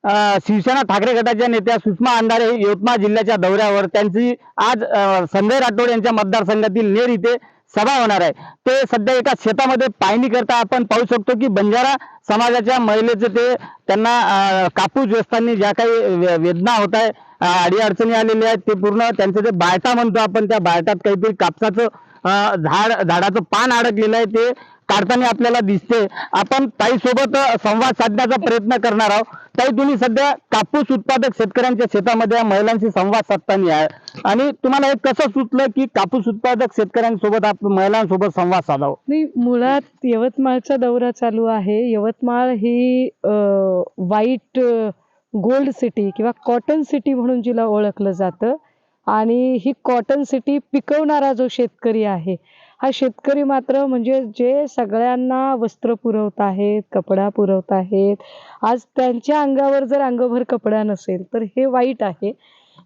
शिवसेना ठाकरे गटाच्या नेत्या सुषमा अंधारे यवतमाळ जिल्ह्याच्या दौऱ्यावर त्यांची आज संजय राठोड यांच्या मतदारसंघातील नेर इथे सभा होणार आहे। ते सध्या एका शेतामध्ये पाहणी करता आपण पाहू शकतो की बंजारा समाजाच्या महिलेचे ते त्यांना कापूस वेचताना ज्या काही वेदना होत आहे, अडीअडचणी आलेल्या आहेत, ते पूर्ण त्यांचे जे बायटा म्हणतो आपण, त्या बायटात काहीतरी कापसाचं झाडाचं पान अडकलेलं आहे, ते काढताना आपल्याला दिसते। आपण ताई सोबत संवाद साधण्याचा प्रयत्न करणार आहोत। ताई, तुम्ही सध्या कापूस उत्पादक शेतकऱ्यांच्या शेतामध्ये महिलांशी संवाद साधताना आहे आणि तुम्हाला हे कसं सुचलं की कापूस उत्पादक शेतकऱ्यांसोबत महिलांसोबत संवाद साधावा? नाही, मुळात यवतमाळचा दौरा चालू आहे। यवतमाळ ही व्हाईट गोल्ड सिटी किंवा कॉटन सिटी म्हणून जिला ओळखलं जातं आणि ही कॉटन सिटी पिकवणारा जो शेतकरी आहे, हा शेतकरी मात्र म्हणजे जे सगळ्यांना वस्त्र पुरवत आहेत, कपडा पुरवत आहेत, आज त्यांच्या अंगावर जर अंगभर कपडा नसेल तर हे वाईट आहे।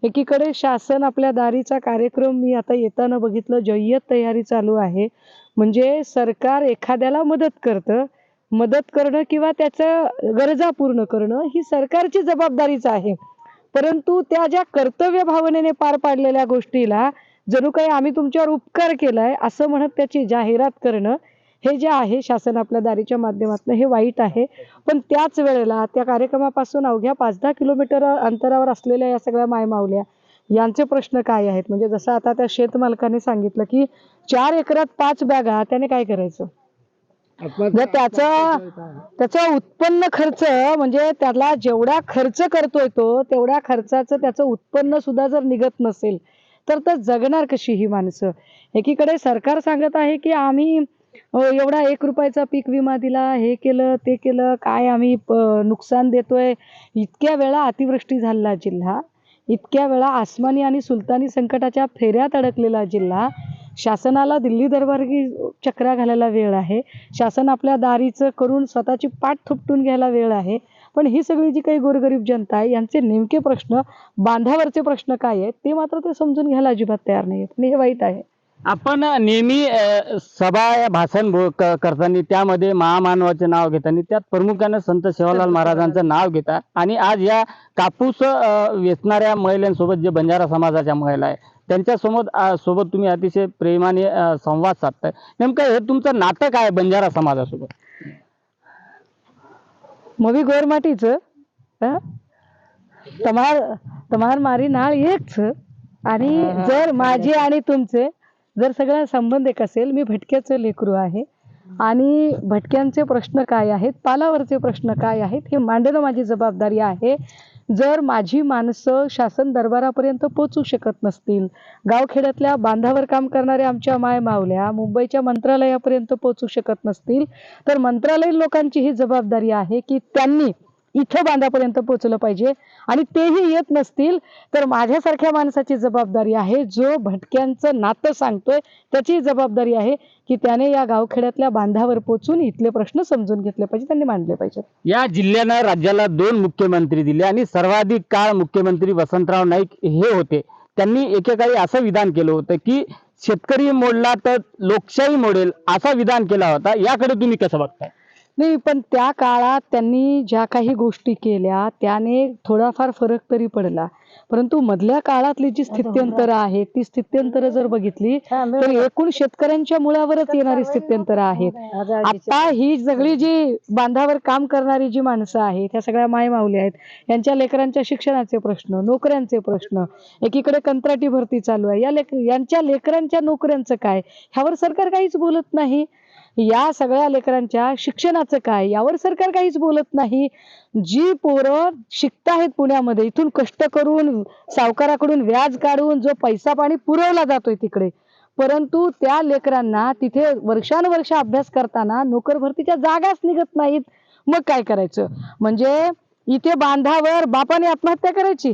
एकीकडे शासन आपल्या दारीचा कार्यक्रम मी आता येताना बघितलं, जय्यत तयारी चालू आहे। म्हणजे सरकार एखाद्याला मदत करणं किंवा त्याच्या गरजा पूर्ण करणं ही सरकारची जबाबदारीच आहे, परंतु त्या ज्या कर्तव्य भावनेने पार पाडलेल्या गोष्टीला जणू काही आम्ही तुमच्यावर उपकार केलाय असं म्हणत त्याची जाहिरात करणं, हे जे आहे शासन आपल्या दारीच्या माध्यमातून, हे वाईट आहे। पण त्याच वेळेला त्या कार्यक्रमापासून अवघ्या 5-10 किलोमीटर अंतरावर असलेल्या या सगळ्या मायमावल्या यांचे प्रश्न काय आहेत? म्हणजे जसं आता त्या शेतमालकाने सांगितलं की 4 एकरात 5 बॅगा, त्याने काय करायचं? जर त्याचा उत्पन्न खर्च म्हणजे त्याला जेवढा खर्च करतोय तो तेवढ्या खर्चाचं त्याचं उत्पन्न सुद्धा जर निघत नसेल तर जगणार कशी ही माणसं? एकीकडे सरकार सांगत आहे की आम्ही एवढा 1 रुपयाचा पीक विमा दिला, हे केलं ते केलं, काय आम्ही नुकसान देतोय। इतक्या वेळा अतिवृष्टी झालेला जिल्हा, इतक्या वेळा आसमानी आणि सुलतानी संकटाच्या फेऱ्यात अडकलेला जिल्हा, शासनाला दिल्ली दरबारी चक्रा घालायला वेळ आहे, शासन आपल्या दारीचं करून स्वतःची पाठ थोपटून घ्यायला वेळ आहे। पण ही सगळी जी काही गोरगरीब जनता आहे यांचे नेमके प्रश्न, बांधावरचे प्रश्न काय आहेत ते मात्र ते समजून घ्यायला अजिबात तयार नाहीत आणि हे वाईट आहे। आपण नेहमी सभा भाषण करताना त्यामध्ये महामानवाचे नाव घेताना त्यात प्रामुख्याने संत सेवालाल महाराजांचं नाव घेतात आणि आज या कापूस वेचणाऱ्या महिलांसोबत जे बंजारा समाजाच्या महिला आहे त्यांच्या सोबत तुम्ही अतिशय प्रेमाने संवाद साधताय। नेमकं हे तुमचं नातं काय बंजारा समाजासोबत? मवी गोरमाटीचं तमार मारी नाळ एकच आणि जर माझे आणि तुमचे जर सगळा संबंध एक असेल, मी भटक्याचं लेकरू आहे आणि भटक्यांचे प्रश्न काय आहेत, पालावरचे प्रश्न काय आहेत हे मांडणं माझी जबाबदारी आहे। जर माझी माणसं शासन दरबारापर्यंत पोहोचू शकत नसतील, गावखेड्यातल्या बांधावर काम करणाऱ्या आमच्या माय मावल्या मुंबईच्या मंत्रालयापर्यंत पोहोचू शकत नसतील तर मंत्रालयीन लोकांची ही जबाबदारी आहे की त्यांनी इथं बांधापर्यंत पोहोचलं पाहिजे आणि तेही येत नसतील तर माझ्यासारख्या माणसाची जबाबदारी आहे, जो भटक्यांचं नातं सांगतोय त्याची जबाबदारी आहे की त्याने या गावखेड्यातल्या बांधावर पोहोचून इथले प्रश्न समजून घेतले पाहिजे, त्यांनी मांडले पाहिजेत। या जिल्ह्यानं राज्याला 2 मुख्यमंत्री दिले आणि सर्वाधिक काळ मुख्यमंत्री वसंतराव नाईक हे होते। त्यांनी एकेकाळी असं विधान केलं होतं की शेतकरी मोडला तर लोकशाही मोडेल, असं विधान केला होता। याकडे तुम्ही कसं बघताय? नाही, पण त्या काळात त्यांनी ज्या काही गोष्टी केल्या त्याने थोडाफार फरक तरी पडला, परंतु मधल्या काळातली जी स्थित्यंतरं आहेत ती स्थित्यंतरं जर बघितली तर एकूण शेतकऱ्यांच्या मुळावरच येणारी स्थित्यंतरं आहेत। आता ही सगळी जी बांधावर काम करणारी जी माणसं आहेत, ह्या सगळ्या मायमावल्या आहेत, यांच्या लेकरांच्या शिक्षणाचे प्रश्न, नोकऱ्यांचे प्रश्न, एकीकडे कंत्राटी भरती चालू आहे, यांच्या लेकरांच्या नोकऱ्यांचं काय, ह्यावर सरकार काहीच बोलत नाही। या सगळ्या लेकरांच्या शिक्षणाचं काय, यावर सरकार काहीच बोलत नाही। जी पोरं शिकताहेत पुण्यामध्ये, इथून कष्ट करून सावकाराकडून व्याज काढून जो पैसा पाणी पुरवला जातोय तिकडे, परंतु त्या लेकरांना तिथे वर्षानुवर्ष अभ्यास करताना नोकर भरतीच्या जागाच निघत नाहीत। मग काय करायचं? म्हणजे इथे बांधावर बापाने आत्महत्या करायची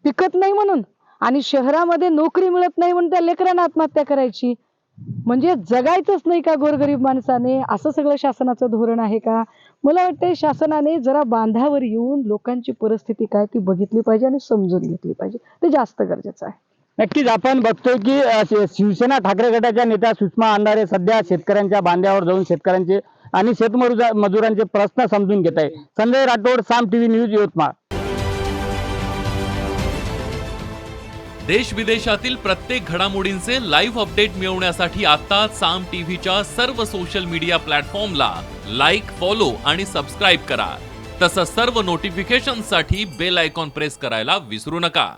पिकत नाही म्हणून आणि शहरामध्ये नोकरी मिळत नाही म्हणून त्या लेकरांना आत्महत्या करायची। म्हणजे जगायचंच नाही का गोरगरीब माणसाने? असं सगळं शासनाचं धोरण आहे का? मला वाटतं शासनाने जरा बांधावर येऊन लोकांची परिस्थिती काय ती बघितली पाहिजे आणि समजून घेतली पाहिजे, ते जास्त गरजेचं आहे। नक्कीच आपण बघतोय की शिवसेना ठाकरे गटाच्या नेत्या सुषमा अंधारे सध्या शेतकऱ्यांच्या बांधावर जाऊन शेतकऱ्यांचे आणि शेतमजुरांचे प्रश्न समजून घेत आहे। संजय राठोड, साम टीव्ही न्यूज, यवतमाळ। देश विदेशातील प्रत्येक घडामोडींचे लाईव्ह अपडेट मिळवण्यासाठी आता साम टीव्हीच्या सर्व सोशल मीडिया प्लॅटफॉर्मला लाईक, फॉलो आणि सबस्क्राईब करा. तसंच सर्व नोटिफिकेशनसाठी बेल आयकॉन प्रेस करायला विसरू नका.